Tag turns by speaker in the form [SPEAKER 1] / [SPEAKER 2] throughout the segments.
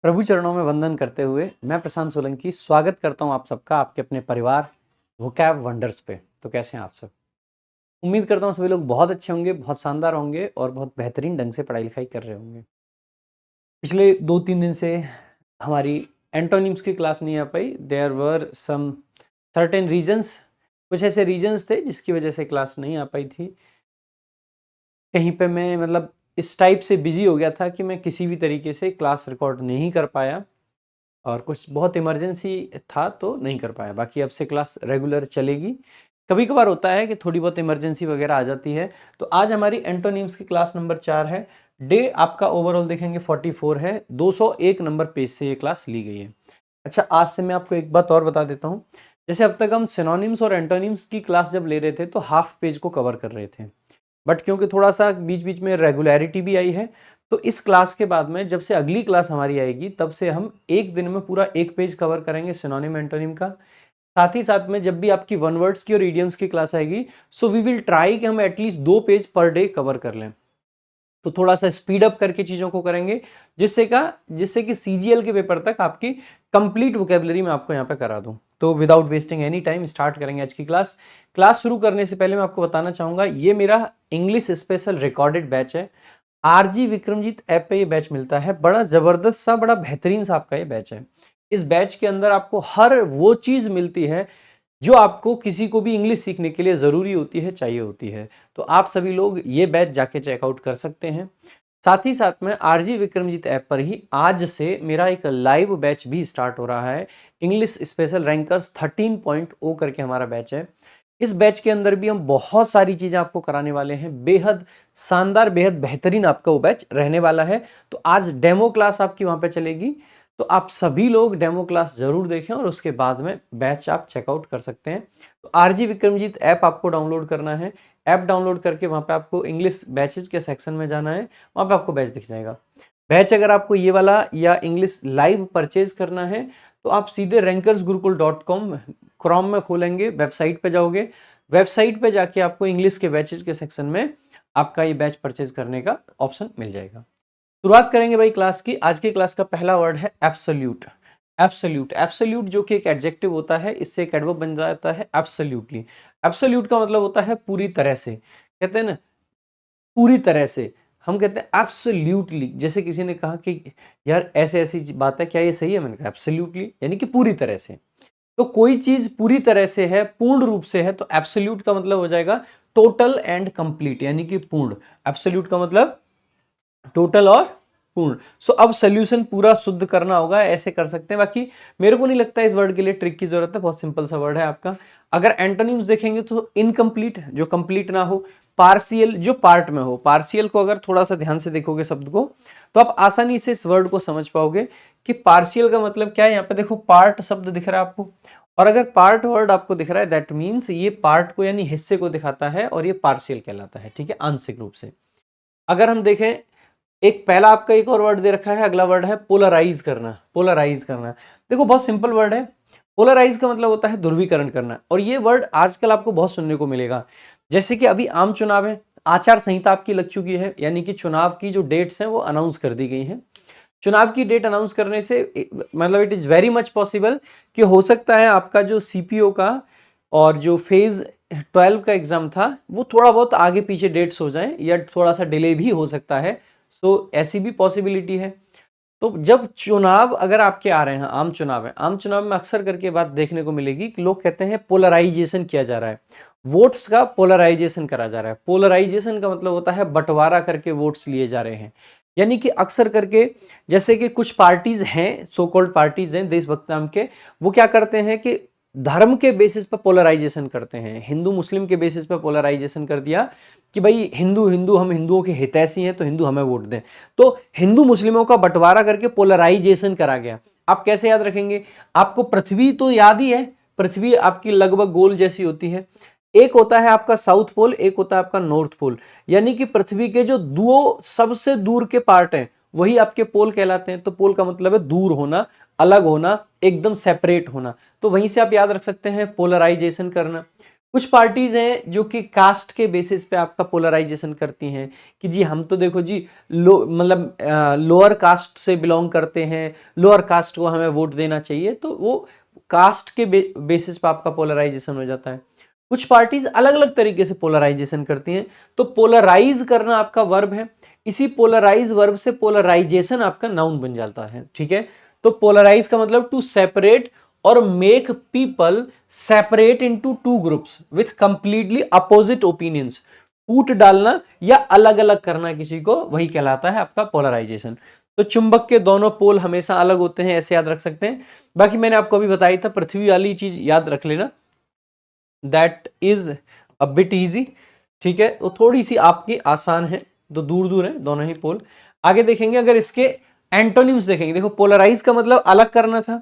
[SPEAKER 1] प्रभु चरणों में वंदन करते हुए मैं प्रशांत सोलंकी स्वागत करता हूं आप सबका आपके अपने परिवार वोकैब वंडर्स पे। तो कैसे हैं आप सब? उम्मीद करता हूं सभी लोग बहुत अच्छे होंगे, बहुत शानदार होंगे और बहुत बेहतरीन ढंग से पढ़ाई लिखाई कर रहे होंगे। पिछले 2-3 दिन से हमारी एंटोनिम्स की क्लास नहीं आ पाई। There were some certain reasons, कुछ ऐसे रीजंस थे जिसकी वजह से क्लास नहीं आ पाई थी। कहीं पे मैं इस टाइप से बिजी हो गया था कि मैं किसी भी तरीके से क्लास रिकॉर्ड नहीं कर पाया और कुछ बहुत इमरजेंसी था तो नहीं कर पाया। बाकी अब से क्लास रेगुलर चलेगी। कभी-कभार होता है कि थोड़ी बहुत इमरजेंसी वगैरह आ जाती है। तो आज हमारी एंटोनिम्स की क्लास नंबर 4 है। डे आपका ओवरऑल देखेंगे 44 है। 201 नंबर पेज से ये क्लास ली गई है। अच्छा, आज से मैं आपको एक बात और बता देता हूँ। जैसे अब तक हम सिनोनिम्स और एंटोनिम्स की क्लास जब ले रहे थे तो हाफ पेज को कवर कर रहे थे। बट क्योंकि थोड़ा-सा बीच-बीच में रेगुलैरिटी भी आई है, तो इस क्लास के बाद में जब से अगली क्लास हमारी आएगी, तब से हम एक दिन में पूरा 1 पेज कवर करेंगे सिनोनिम एंटोनिम का। साथ ही साथ में जब भी आपकी वन वर्ड्स की और इडियम्स की क्लास आएगी, सो वी विल ट्राई कि हम at least 2 page per day cover कर लें। तो थोड़ा-सा स्पीड अप करके चीज़ों को करेंगे, जिससे कि सीजीएल के पेपर तक आपकी कंप्लीट वोकैब्युलरी मैं आपको यहाँ पे करा दूँ। तो without wasting any time start करेंगे आज की क्लास। क्लास शुरू करने से पहले मैं आपको बताना चाहूँगा, ये मेरा इंग्लिश स्पेशल रिकॉर्डेड बैच है। आरजी विक्रमजीत ऐप पे ये बैच मिलता है। बड़ा ज़बरदस्त सा, बड़ा बेहतरीन सा आपका ये बैच है। इस बैच के अंदर आपको हर वो चीज़ मिलती है जो आपको किसी को भी इंग्लिश सीखने के लिए ज़रूरी होती है, चाहिए होती है। तो आप सभी लोग ये बैच जाके चेकआउट कर सकते हैं। साथ ही साथ में आरजी विक्रमजीत ऐप पर ही आज से मेरा एक लाइव बैच भी स्टार्ट हो रहा है। इंग्लिश स्पेशल रैंकर्स 13.0 करके हमारा बैच है। इस बैच के अंदर भी हम बहुत सारी चीज़ें आपको कराने वाले हैं। बेहद शानदार, बेहद बेहतरीन आपका वो बैच रहने वाला है। तो आज डेमो क्लास आपकी वहाँ पे चलेगी। तो आप सभी लोग डेमो क्लास ज़रूर देखें और उसके बाद में बैच आप चेकआउट कर सकते हैं। तो आरजी विक्रमजीत ऐप आपको डाउनलोड करना है। ऐप डाउनलोड करके वहाँ पे आपको इंग्लिश बैचेज़ के सेक्शन में जाना है, वहाँ पे आपको बैच दिख जाएगा। बैच अगर आपको ये वाला या इंग्लिश लाइव परचेज़ करना है, तो आप सीधे rankersgurukul.com क्रोम में खोलेंगे, वेबसाइट पे जाओगे। वेबसाइट पे जाके आपको इंग्लिश के बैचेज़ के सेक्शन में आपका ये बैच परचेज़ करने का ऑप्शन मिल जाएगा। शुरुआत करेंगे भाई क्लास की। आज की क्लास का पहला वर्ड है एब्सोल्यूट। एब्सोल्यूट, एब्सोल्यूट जो कि एक एडजेक्टिव होता है, इससे एक एडवर्ब बन जाता है एब्सोल्यूटली। एब्सोल्यूट का मतलब होता है पूरी तरह से। कहते हैं ना, पूरी तरह से। हम कहते हैं एब्सोल्यूटली। जैसे किसी ने कहा कि यार ऐसे-ऐसी बात है, क्या ये सही है? मैंने कहा एब्सोल्यूटली, यानी कि पूरी तरह से। तो कोई चीज़ पूरी तरह से है, पूर्ण रूप से है, तो एब्सोल्यूट का मतलब हो जाएगा टोटल एंड कंप्लीट, यानी कि पूर्ण। एब्सोल्यूट का मतलब टोटल और पूर्ण। सो अब सोल्यूशन पूरा शुद्ध करना होगा, ऐसे कर सकते हैं। बाकी मेरे को नहीं लगता इस वर्ड के लिए ट्रिक की जरूरत है, बहुत सिंपल सा वर्ड है आपका। अगर एंटोनिम्स देखेंगे तो इनकम्प्लीट, जो कंप्लीट ना हो। पार्शियल, जो पार्ट में हो। पार्शियल को अगर थोड़ा सा ध्यान से देखोगे शब्द को, तो आप आसानी से इस वर्ड को समझ पाओगे कि पार्शियल का मतलब क्या है। यहाँ पे देखो पार्ट शब्द दिख रहा है आपको, और अगर पार्ट वर्ड आपको दिख रहा है, दैट मीन्स ये पार्ट को यानी हिस्से को दिखाता है और ये पार्शियल कहलाता है, ठीक है, आंशिक रूप से। अगर हम देखें, एक पहला आपका एक और वर्ड दे रखा है, अगला वर्ड है पोलराइज करना। पोलराइज करना, देखो बहुत सिंपल वर्ड है। पोलराइज का मतलब होता है ध्रुवीकरण करना, और ये वर्ड आजकल आपको बहुत सुनने को मिलेगा। जैसे कि अभी आम चुनाव है, आचार संहिता आपकी लग चुकी है, यानी कि चुनाव की जो डेट्स हैं वो अनाउंस कर दी गई हैं। चुनाव की डेट अनाउंस करने से it is very much possible कि हो सकता है आपका जो सीपीओ का और जो फेज 12 का एग्जाम था वो थोड़ा बहुत आगे पीछे डेट्स हो जाएं, या थोड़ा सा डिले भी हो सकता है। सो ऐसी भी पॉसिबिलिटी है। तो जब चुनाव अगर आपके आ रहे हैं, आम चुनाव है, आम चुनाव में अक्सर करके बात देखने को मिलेगी कि लोग कहते हैं पोलराइजेशन किया जा रहा है, वोट्स का पोलराइजेशन करा जा रहा है। पोलराइजेशन का मतलब होता है बंटवारा करके वोट्स लिए जा रहे हैं। यानी कि अक्सर करके, जैसे कि कुछ पार्टीज हैं, सो कॉल्ड पार्टीज हैं देशभक्त नाम के, वो क्या करते हैं कि धर्म के बेसिस पर पोलराइजेशन करते हैं। हिंदू मुस्लिम के बेसिस पर पोलराइजेशन कर दिया कि भाई हिंदू हिंदू, हम हिंदुओं के हितैषी हैं तो हिंदू हमें वोट दें। तो हिंदू मुस्लिमों का बंटवारा करके पोलराइजेशन करा गया। आप कैसे याद रखेंगे? आपको पृथ्वी तो याद ही है, पृथ्वी आपकी लगभग गोल जैसी होती है। एक होता है आपका साउथ पोल, एक होता है आपका नॉर्थ पोल। यानी कि पृथ्वी के जो दो सबसे दूर के पार्ट हैं वही आपके पोल कहलाते हैं। तो पोल का मतलब है दूर होना, अलग होना, एकदम सेपरेट होना। तो वहीं से आप याद रख सकते हैं पोलराइजेशन करना। कुछ पार्टीज हैं जो कि कास्ट के बेसिस पे आपका पोलराइजेशन करती हैं कि जी हम तो देखो जी मतलब लोअर कास्ट से बिलोंग करते हैं, लोअर कास्ट को हमें वोट देना चाहिए, तो वो कास्ट के बेसिस पे आपका पोलराइजेशन हो जाता है। कुछ पार्टीज अलग अलग तरीके से पोलराइजेशन करती हैं, तो पोलराइज करना आपका वर्ब है, इसी पोलराइज वर्ब से पोलराइजेशन आपका नाउन बन जाता है। ठीक है, तो पोलराइज का मतलब टू सेपरेट और make people separate into two groups with completely opposite opinions, फूट डालना या अलग अलग करना किसी को, वही कहलाता है आपका पोलराइजेशन। तो चुंबक के दोनों पोल हमेशा अलग होते हैं, ऐसे याद रख सकते हैं। बाकी मैंने आपको अभी बताई था, पृथ्वी वाली चीज याद रख लेना, that is a bit easy. ठीक है, वो थोड़ी सी आपकी आसान है, तो दूर दूर है दोनों ही पोल। आगे देखेंगे, अगर इसके एंटोनिम्स देखेंगे, देखो पोलराइज का मतलब अलग करना था,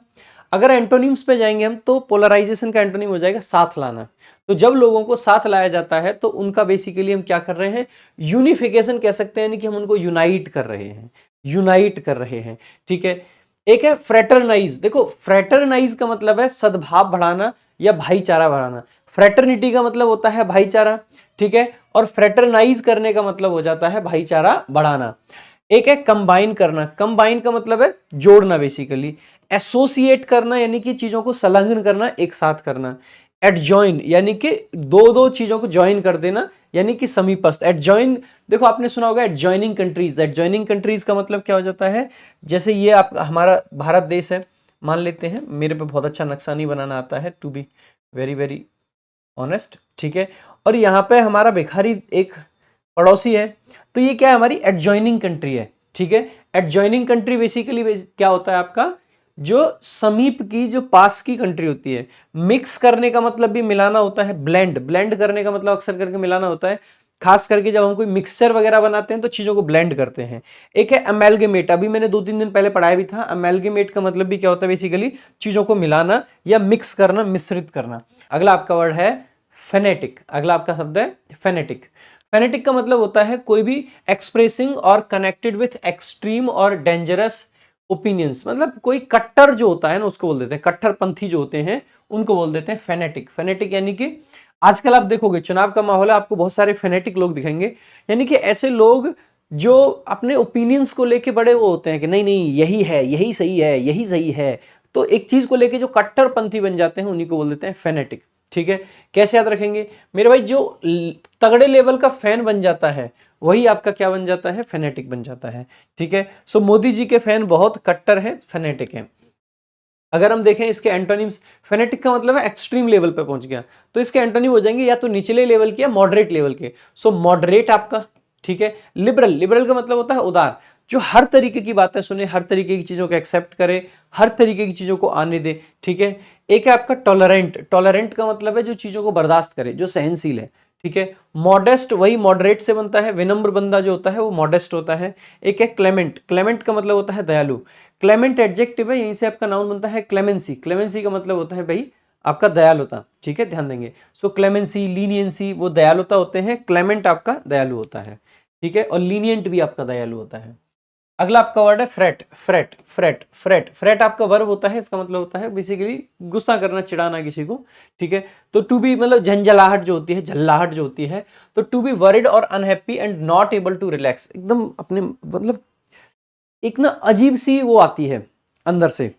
[SPEAKER 1] अगर एंटोनिम्स पे जाएंगे हम तो पोलराइजेशन का एंटोनिम हो जाएगा साथ लाना। तो जब लोगों को साथ लाया जाता है तो उनका बेसिकली हम क्या कर रहे हैं, यूनिफिकेशन कह सकते हैं, यानी कि हम उनको यूनाइट कर रहे हैं, यूनाइट कर रहे हैं। ठीक है, एक है फ्रेटरनाइज। देखो फ्रेटरनाइज का मतलब है सद्भाव बढ़ाना या भाईचारा बढ़ाना, फ्रेटर्निटी का मतलब होता है भाईचारा। ठीक है, और फ्रेटरनाइज करने का मतलब हो जाता है भाईचारा बढ़ाना। एक है कंबाइन करना, कंबाइन का मतलब है जोड़ना बेसिकली। एसोसिएट करना यानी कि चीजों को संलग्न करना, एक साथ करना। एडजॉइन यानी कि दो दो चीजों को ज्वाइन कर देना, यानी कि समीपस्थ। एडजॉइन, देखो आपने सुना होगा एडजॉइनिंग कंट्रीज, एडजॉइनिंग कंट्रीज का मतलब क्या हो जाता है, जैसे ये आप हमारा भारत देश है मान लेते हैं, मेरे पे बहुत अच्छा नक्शा नहीं बनाना आता है, to be very very honest. ठीक है, और यहाँ पे हमारा भिखारी एक पड़ोसी है, तो ये क्या है, हमारी एडजॉइनिंग कंट्री है। ठीक है, एडजॉइनिंग कंट्री बेसिकली क्या होता है आपका, जो समीप की, जो पास की कंट्री होती है। मिक्स करने का मतलब भी मिलाना होता है, ब्लेंड, ब्लेंड करने का मतलब अक्सर करके मिलाना होता है, खास करके जब हम कोई मिक्सचर वगैरह बनाते हैं तो चीजों को ब्लेंड करते हैं। एक है अमेलगेमेट, अभी मैंने 2-3 दिन पहले पढ़ाया भी था। अमेलगेमेट का मतलब भी क्या होता है, बेसिकली चीजों को मिलाना या मिक्स करना, मिश्रित करना। अगला आपका वर्ड है फेनेटिक, अगला आपका शब्द है फेनेटिक। फेनेटिक का मतलब होता है कोई भी एक्सप्रेसिंग और कनेक्टेड विथ एक्सट्रीम और डेंजरस ओपिनियंस, मतलब कोई कट्टर जो होता है ना उसको बोल देते हैं, कट्टरपंथी जो होते हैं उनको बोल देते हैं फेनेटिक। फेनेटिक यानी कि आजकल आप देखोगे चुनाव का माहौल है, आपको बहुत सारे फेनेटिक लोग दिखेंगे, यानी कि ऐसे लोग जो अपने ओपिनियंस को लेके बड़े वो होते हैं कि नहीं नहीं यही है, यही सही है, यही सही है। तो एक चीज को लेके जो कट्टरपंथी बन जाते हैं उन्हीं को बोल देते हैं फेनेटिक। ठीक है, कैसे याद रखेंगे मेरे भाई, जो तगड़े लेवल का फैन बन जाता है वही आपका क्या बन जाता है, फेनेटिक बन जाता है। ठीक है, सो मोदी जी के फैन बहुत कट्टर हैं, फेनेटिक हैं। अगर हम देखें इसके एंटोनिम्स, फेनेटिक का मतलब है एक्सट्रीम लेवल पे पहुंच गया, तो इसके एंटोनिम हो जाएंगे या तो निचले लेवल के या मॉडरेट लेवल के। सो मॉडरेट आपका। ठीक है, लिबरल, लिबरल का मतलब होता है उदार, जो हर तरीके की बातें सुने, हर तरीके की चीजों को एक्सेप्ट करे, हर तरीके की चीजों को आने दे। ठीक है, एक है आपका टॉलरेंट, टॉलरेंट का मतलब है जो चीजों को बर्दाश्त करे, जो सहनशील है। ठीक है, मॉडेस्ट वही मॉडरेट से बनता है, विनम्र बंदा जो होता है वो मॉडेस्ट होता है। एक है क्लेमेंट, क्लेमेंट का मतलब होता है दयालु। क्लेमेंट एडजेक्टिव है, यहीं से आपका नाउन बनता है क्लेमेंसी, क्लेमेंसी का मतलब होता है भाई आपका दयालुता। ठीक है, ध्यान देंगे। सो क्लेमेंसी, लीनियंसी वो दयालुता होते हैं, क्लेमेंट आपका दयालु होता है। ठीक है, और लीनियंट भी आपका दयालु होता है। अगला आपका वर्ड है freight, freight freight freight, freight आपका वर्ब होता है, इसका मतलब होता है बेसिकली गुस्सा करना, चिढ़ाना किसी को। ठीक है, तो टू बी मतलब झंझलाहट जो होती है, झल्लाहट जो होती है, तो टू बी वरिड और unhappy and not able to relax, एकदम अपने मतलब एक ना अजीब सी वो आती है अंदर से,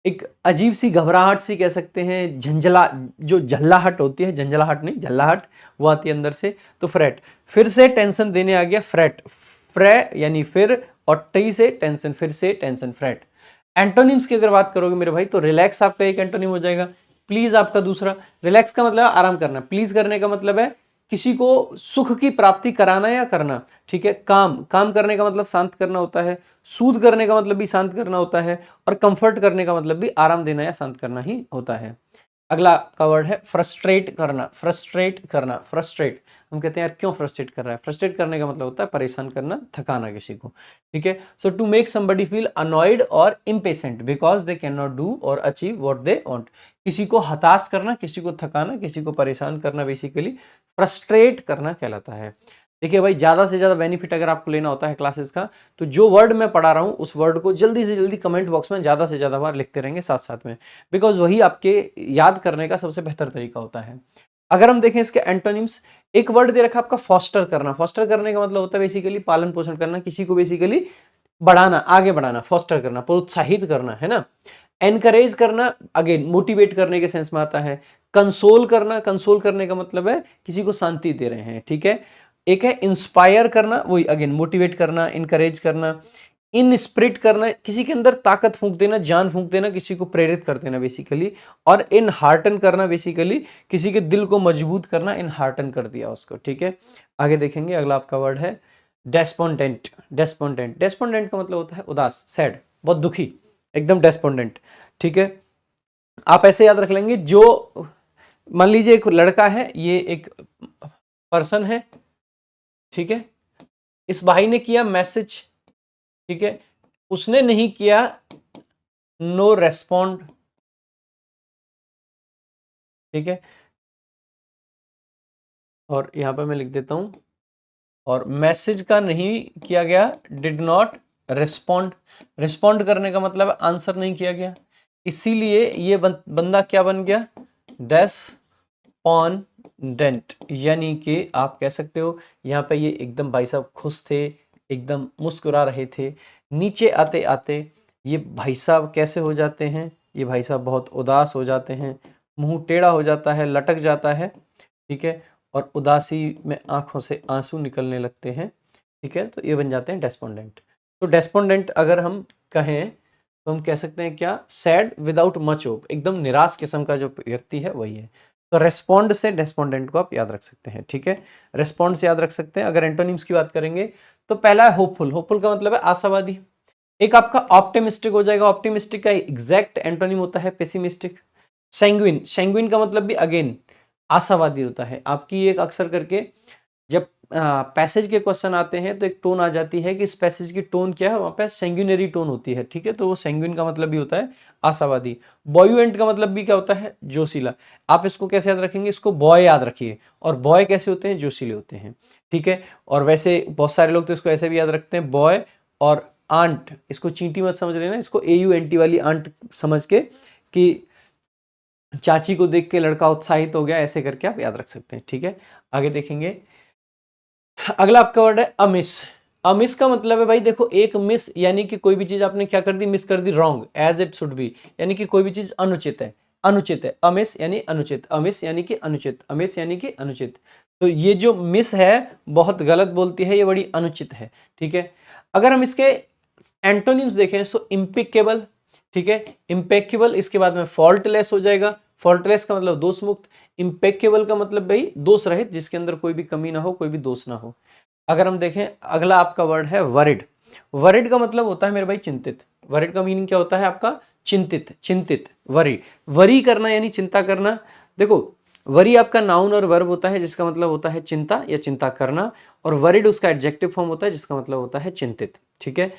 [SPEAKER 1] एक अजीब सी घबराहट सी कह सकते हैं, झंझला, जो झल्लाहट होती है, झंझलाहट नहीं झल्लाहट, वो आती है अंदर से। तो फ्रेट, फिर से टेंशन देने आ गया, फ्रेट, फ्रे यानी फिर, और टी से टेंशन, फिर से टेंशन, फ्रेट। एंटोनिम्स की अगर बात करोगे मेरे भाई, तो रिलैक्स आपका एक एंटोनिम हो जाएगा, प्लीज आपका दूसरा। रिलैक्स का मतलब आराम करना, प्लीज करने का मतलब है किसी को सुख की प्राप्ति कराना या करना। ठीक है, काम, काम करने का मतलब शांत करना होता है, सूद करने का मतलब भी शांत करना होता है, और कंफर्ट करने का मतलब भी आराम देना या शांत करना ही होता है। अगला का वर्ड है फ्रस्ट्रेट करना, फ्रस्ट्रेट करना, फ्रस्ट्रेट। हम कहते हैं यार क्यों फ्रस्ट्रेट कर रहा है, फ्रस्ट्रेट करने का मतलब होता है परेशान करना, थकाना किसी को। ठीक है, so to make somebody feel annoyed और impatient because they can not do और अचीव व्हाट दे वांट, किसी को हताश करना, किसी को थकाना, किसी को परेशान करना, बेसिकली फ्रस्ट्रेट करना कहलाता है। देखिए भाई, ज़्यादा से ज़्यादा बेनिफिट अगर आपको लेना होता है क्लासेस का, तो जो वर्ड मैं पढ़ा रहा हूँ उस वर्ड को जल्दी से जल्दी कमेंट बॉक्स में ज़्यादा से ज़्यादा बार लिखते रहेंगे साथ साथ में, बिकॉज वही आपके याद करने का सबसे बेहतर तरीका होता है। अगर हम देखें इसके एंटोनिम्स, एक वर्ड दे रखा आपका फॉस्टर करना। फॉस्टर करने का मतलब होता है बेसिकली पालन पोषण करना, किसी को बेसिकली बढ़ाना, आगे बढ़ाना, फॉस्टर करना, प्रोत्साहित करना, है ना। एनकरेज करना अगेन मोटिवेट करने के सेंस में आता है। कंसोल करना, कंसोल करने का मतलब है किसी को शांति दे रहे हैं, ठीक है। एक है इंस्पायर करना, वही अगेन मोटिवेट करना, इनकरेज करना। इन स्प्रिट करना, किसी के अंदर ताकत फूंक देना, जान फूंक देना, किसी को प्रेरित कर देना बेसिकली। और इन हार्टन करना, बेसिकली किसी के दिल को मजबूत करना, इन हार्टन कर दिया उसको, ठीक है। आगे देखेंगे, अगला आपका वर्ड है डेस्पोंडेंट। डेस्पोंडेंट, डेस्पोंडेंट का मतलब होता है उदास, सैड, बहुत दुखी, एकदम डेस्पोंडेंट, ठीक है। आप ऐसे याद रख लेंगे, जो मान लीजिए एक लड़का है, ये एक पर्सन है, ठीक है। इस भाई ने किया मैसेज, ठीक है, उसने नहीं किया, नो रेस्पॉन्ड, ठीक है। और यहां पर मैं लिख देता हूं, और मैसेज का नहीं किया गया, डिड नॉट रिस्पॉन्ड। रिस्पॉन्ड करने का मतलब आंसर नहीं किया गया, इसीलिए ये बंदा क्या बन गया, डेस्पोंडेंट। यानी कि आप कह सकते हो यहाँ पे ये एकदम भाई साहब खुश थे, एकदम मुस्कुरा रहे थे, नीचे आते आते ये भाई साहब कैसे हो जाते हैं, ये भाई साहब बहुत उदास हो जाते हैं, मुंह टेढ़ा हो जाता है, लटक जाता है, ठीक है। और उदासी में आंखों से आंसू निकलने लगते हैं, ठीक है। तो ये बन जाते हैं डेस्पोंडेंट। तो डेस्पोंडेंट अगर हम कहें तो हम कह सकते हैं क्या, सैड विदाउट मच होप, एकदम निराश किस्म का जो व्यक्ति है वही है। तो रेस्पॉन्ड से डेस्पोंडेंट को आप याद रख सकते हैं, ठीक है। रेस्पॉन्ड से याद रख सकते हैं। अगर एंटोनिम्स की बात करेंगे तो पहला है होपफुल। होपफुल का मतलब है आशावादी। एक आपका ऑप्टिमिस्टिक हो जाएगा। ऑप्टिमिस्टिक का एग्जैक्ट एंटोनिम होता है पेसिमिस्टिक। सैंग्विन, सैंग्विन का मतलब भी अगेन आशावादी होता है। आपकी एक अक्सर करके जब पैसेज के क्वेश्चन आते हैं तो एक टोन आ जाती है कि इस पैसेज की टोन क्या है, वहां पे सैंग्विनरी टोन होती है, ठीक है। तो वो सैंग्विन का मतलब भी होता है आशावादी। बॉयुएंट का मतलब भी क्या होता है, जोशीला। आप इसको कैसे याद रखेंगे, इसको बॉय याद रखिए। और बॉय कैसे होते हैं, जोशीले होते हैं, ठीक है। और वैसे बहुत सारे लोग तो इसको ऐसे भी याद रखते हैं, बॉय और आंट, इसको चींटी मत समझ लेना, इसको AUNT वाली आंट समझ के कि चाची को देख के लड़का उत्साहित हो गया, ऐसे करके आप याद रख सकते हैं, ठीक है। आगे देखेंगे, अगला आपका वर्ड है अमिस। अमिस का मतलब है भाई देखो, एक मिस यानी कि कोई भी चीज आपने क्या कर दी, मिस कर दी, wrong, as it should be, यानी कि कोई भी चीज अनुचित है, अनुचित है। अमिस यानी अनुचित, अमिस यानी कि अनुचित, अमिस यानी कि अनुचित। तो ये जो मिस है बहुत गलत बोलती है, ये बड़ी अनुचित है, ठीक है। अगर हम इसके एंटोनिम्स देखें तो इम्पिकेबल, ठीक है। इम्पेकेबल इसके बाद में फॉल्टलेस हो जाएगा। फॉल्टलेस का मतलब दोष मुक्त। इम्पेकेबल का मतलब भाई दोष रहित, जिसके अंदर कोई भी कमी ना हो, कोई भी दोष ना हो। अगर हम देखें, अगला आपका वर्ड है वरिड। वरिड का मतलब होता है मेरे भाई चिंतित। वरिड का मीनिंग क्या होता है आपका, चिंतित, चिंतित, वरी। वरी करना यानी चिंता करना। देखो, वरी आपका नाउन और वर्ब होता है, जिसका मतलब होता है चिंता या चिंता करना। और वरिड उसका एडजेक्टिव फॉर्म होता है, जिसका मतलब होता है चिंतित, ठीक है।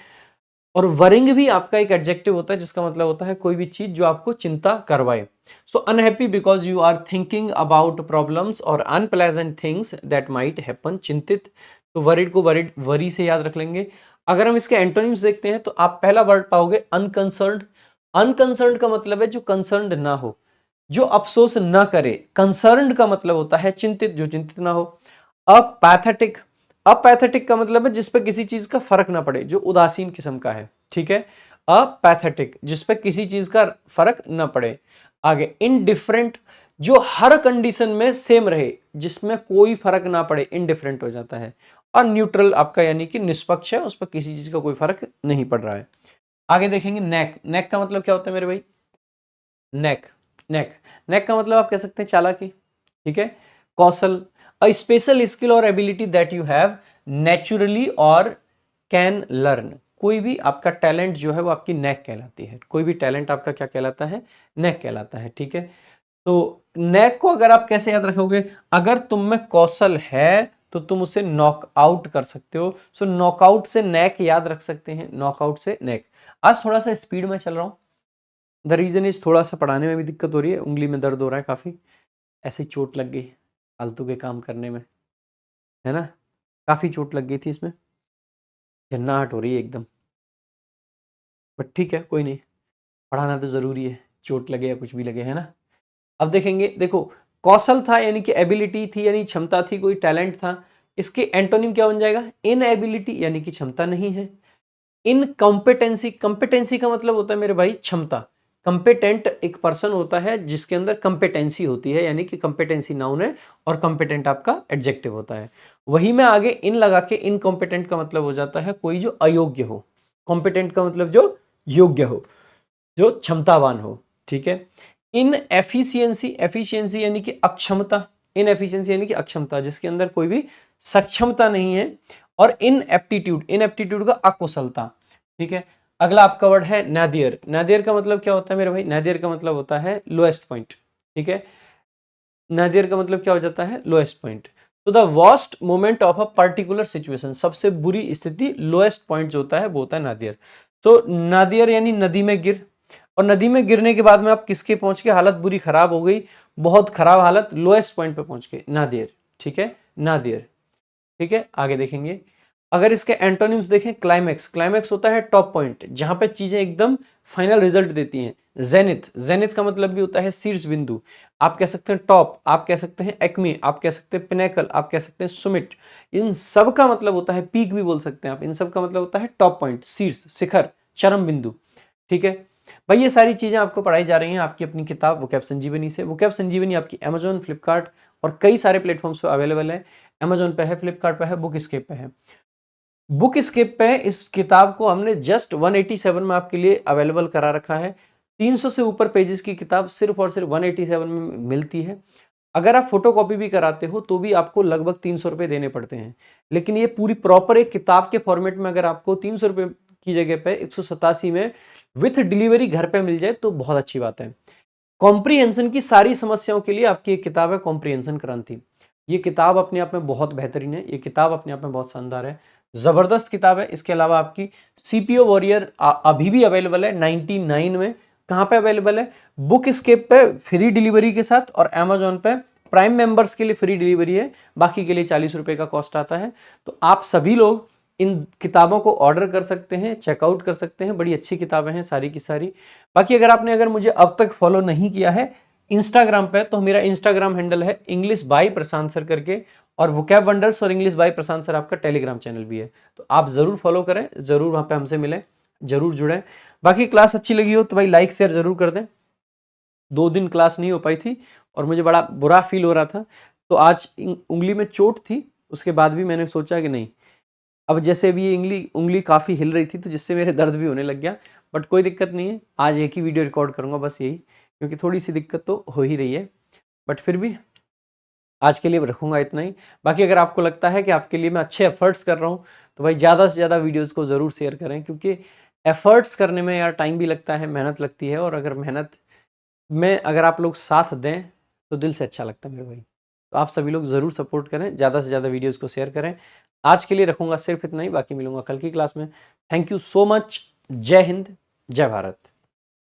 [SPEAKER 1] और वरिंग भी आपका एक एडजेक्टिव होता है, जिसका मतलब होता है कोई भी चीज जो आपको चिंता करवाए। So unhappy because you are thinking about problems और unpleasant things that might happen, चिंतित। तो वरिड को वरिड, वरी से याद रख लेंगे। अगर हम इसके एंटोनिम्स देखते हैं तो आप पहला वर्ड पाओगे अनकंसर्न्ड। अनकंसर्न्ड का मतलब है जो कंसर्न्ड ना हो, जो अफसोस ना करे। कंसर्न्ड का मतलब होता है चिंतित, जो चिंतित ना हो। अपैथेटिक, अपैथेटिक का मतलब है जिस पे किसी चीज का फर्क ना पड़े, जो उदासीन किस्म का है, ठीक है। अपैथेटिक, जिस पे किसी चीज का फर्क ना पड़े। आगे इनडिफरेंट, जो हर कंडीशन में सेम रहे, जिसमें कोई फर्क ना पड़े, इनडिफरेंट हो जाता है। और न्यूट्रल आपका यानी कि निष्पक्ष है, उस पर किसी चीज का कोई फर्क नहीं पड़ रहा है। आगे देखेंगे नेक। नेक का मतलब क्या होता है मेरे भाई, नेक, नेक, नेक का मतलब आप कह सकते हैं चालाकी, ठीक है। कौशल, अ स्पेशल स्किल और ability that you have naturally और कैन लर्न। कोई भी आपका टैलेंट जो है वो आपकी नेक कहलाती है। कोई भी टैलेंट आपका क्या कहलाता है, नेक कहलाता है, ठीक है। तो नेक को अगर आप कैसे याद रखोगे, अगर तुम में कौशल है तो तुम उसे नॉकआउट कर सकते हो। सो नॉकआउट से नेक याद रख सकते हैं, नॉकआउट से नेक। आज थोड़ा सा स्पीड में चल रहा हूं, द रीजन इज थोड़ा सा पढ़ाने में भी दिक्कत हो रही है, उंगली में दर्द हो रहा है काफी, ऐसे ही चोट लग गई फालतू के काम करने में, है ना। काफ़ी चोट लग गई थी इसमें, झन्नाहट हो रही है एकदम, बट ठीक है कोई नहीं, पढ़ाना तो ज़रूरी है, चोट लगे या कुछ भी लगे, है ना। अब देखेंगे, देखो कौशल था यानी कि एबिलिटी थी यानी क्षमता थी, कोई टैलेंट था, इसके एंटोनिम क्या बन जाएगा, इनएबिलिटी यानी कि क्षमता नहीं है। इनकॉम्पिटेंसी, कॉम्पिटेंसी का मतलब होता है मेरे भाई क्षमता। कंपेटेंट एक पर्सन होता है जिसके अंदर कंपेटेंसी होती है, यानी कि कंपेटेंसी नाउन है और कंपेटेंट आपका एडजेक्टिव होता है। वही में आगे इन लगा के इनकॉम्पिटेंट का मतलब हो जाता है कोई जो अयोग्य हो, कॉम्पिटेंट का मतलब जो योग्य हो, जो क्षमतावान हो, ठीक है। इन एफिशिएंसी, एफिशिएंसी यानी कि अक्षमता, इन एफिशिएंसी यानी कि अक्षमता, जिसके अंदर कोई भी सक्षमता नहीं है। और इन एप्टीट्यूड, इन एप्टीट्यूड का अकुशलता, ठीक है। अगला आपका वर्ड है नादियर। नादियर का मतलब क्या होता है मेरे भाई, नादियर का मतलब होता है लोएस्ट पॉइंट, ठीक है। नादियर का मतलब क्या हो जाता है, लोएस्ट पॉइंट। तो the worst moment of a particular situation, सबसे बुरी स्थिति, लोएस्ट पॉइंट जो होता है वो होता है नादियर। तो नादियर यानी नदी में गिर, और नदी में गिरने के बाद में आप किसके पहुंच के, हालत बुरी खराब हो गई, बहुत खराब हालत, लोएस्ट पॉइंट पे पहुंच गए, नादियर, ठीक है, नादियर, ठीक है। आगे देखेंगे, अगर इसके एंटोनिम्स देखें, क्लाइमैक्स, क्लाइमैक्स होता है टॉप पॉइंट, जहां पे चीजें एकदम फाइनल रिजल्ट देती हैं। जेनिथ, जेनिथ का मतलब भी होता है शीर्ष बिंदु, आप कह सकते हैं टॉप, आप कह सकते हैं एक्मी, आप कह सकते हैं पिनेकल, आप कह सकते हैं सुमिट, इन सब का मतलब होता है, पीक भी बोल सकते हैं आप, इन सब का मतलब होता है टॉप पॉइंट, शीर्ष, शिखर, चरम बिंदु, ठीक है भाई। ये सारी चीजें आपको पढ़ाई जा रही हैं आपकी अपनी किताब वोकैब संजीवनी से। वोकैब संजीवनी आपकी अमेजोन, फ्लिपकार्ट और कई सारे प्लेटफॉर्म्स पर अवेलेबल है। अमेजोन पे है, फ्लिपकार्ट पे है, बुक स्केप पे है। बुक स्केप पे इस किताब को हमने जस्ट 187 में आपके लिए अवेलेबल करा रखा है। 300 से ऊपर पेजेस की किताब सिर्फ और सिर्फ 187 में मिलती है। अगर आप फोटो कॉपी भी कराते हो तो भी आपको लगभग 300 रुपये देने पड़ते हैं, लेकिन ये पूरी प्रॉपर एक किताब के फॉर्मेट में अगर आपको 300 रुपये की जगह पे 187 में विथ डिलीवरी घर पे मिल जाए तो बहुत अच्छी बात है। कॉम्प्रीहेंशन की सारी समस्याओं के लिए आपकी एक किताब है, कॉम्प्रीहेंशन क्रांति। ये किताब अपने आप में बहुत बेहतरीन है, ये किताब अपने आप में बहुत शानदार है, जबरदस्त किताब है। इसके अलावा आपकी सीपीओ वॉरियर अभी भी अवेलेबल है 99 में। कहाँ पे अवेलेबल है, बुक स्केप पे फ्री डिलीवरी के साथ, और अमेजोन पे प्राइम मेंबर्स के लिए फ्री डिलीवरी है, बाकी के लिए 40 रुपए का कॉस्ट आता है। तो आप सभी लोग इन किताबों को ऑर्डर कर सकते हैं, चेकआउट कर सकते हैं, बड़ी अच्छी किताबें हैं सारी की सारी। बाकी अगर मुझे अब तक फॉलो नहीं किया है इंस्टाग्राम पे, तो मेरा इंस्टाग्राम हैंडल है इंग्लिश बाय प्रशांत सर करके, और वोकैब वंडर्स और इंग्लिश बाय प्रशांत सर आपका टेलीग्राम चैनल भी है, तो आप जरूर फॉलो करें, जरूर वहां पे हमसे मिलें, जरूर जुड़ें। बाकी क्लास अच्छी लगी हो तो भाई लाइक शेयर जरूर कर दें। 2 दिन क्लास नहीं हो पाई थी और मुझे बड़ा बुरा फील हो रहा था, तो आज उंगली में चोट थी, उसके बाद भी मैंने सोचा कि नहीं, अब जैसे अभी ये उंगली काफ़ी हिल रही थी तो जिससे मेरे दर्द भी होने लग गया, बट कोई दिक्कत नहीं है, आज एक ही वीडियो रिकॉर्ड करूँगा बस यही, क्योंकि थोड़ी सी दिक्कत तो हो ही रही है, बट फिर भी आज के लिए रखूँगा इतना ही। बाकी अगर आपको लगता है कि आपके लिए मैं अच्छे एफर्ट्स कर रहा हूँ तो भाई ज़्यादा से ज़्यादा वीडियोज़ को ज़रूर शेयर करें, क्योंकि एफर्ट्स करने में यार टाइम भी लगता है, मेहनत लगती है, और अगर मेहनत में अगर आप लोग साथ दें तो दिल से अच्छा लगता है मेरे भाई। तो आप सभी लोग ज़रूर सपोर्ट करें, ज़्यादा से ज़्यादा वीडियोज़ को शेयर करें। आज के लिए रखूँगा सिर्फ इतना ही, बाकी मिलूँगा कल की क्लास में। Thank you so much. जय हिंद, जय भारत।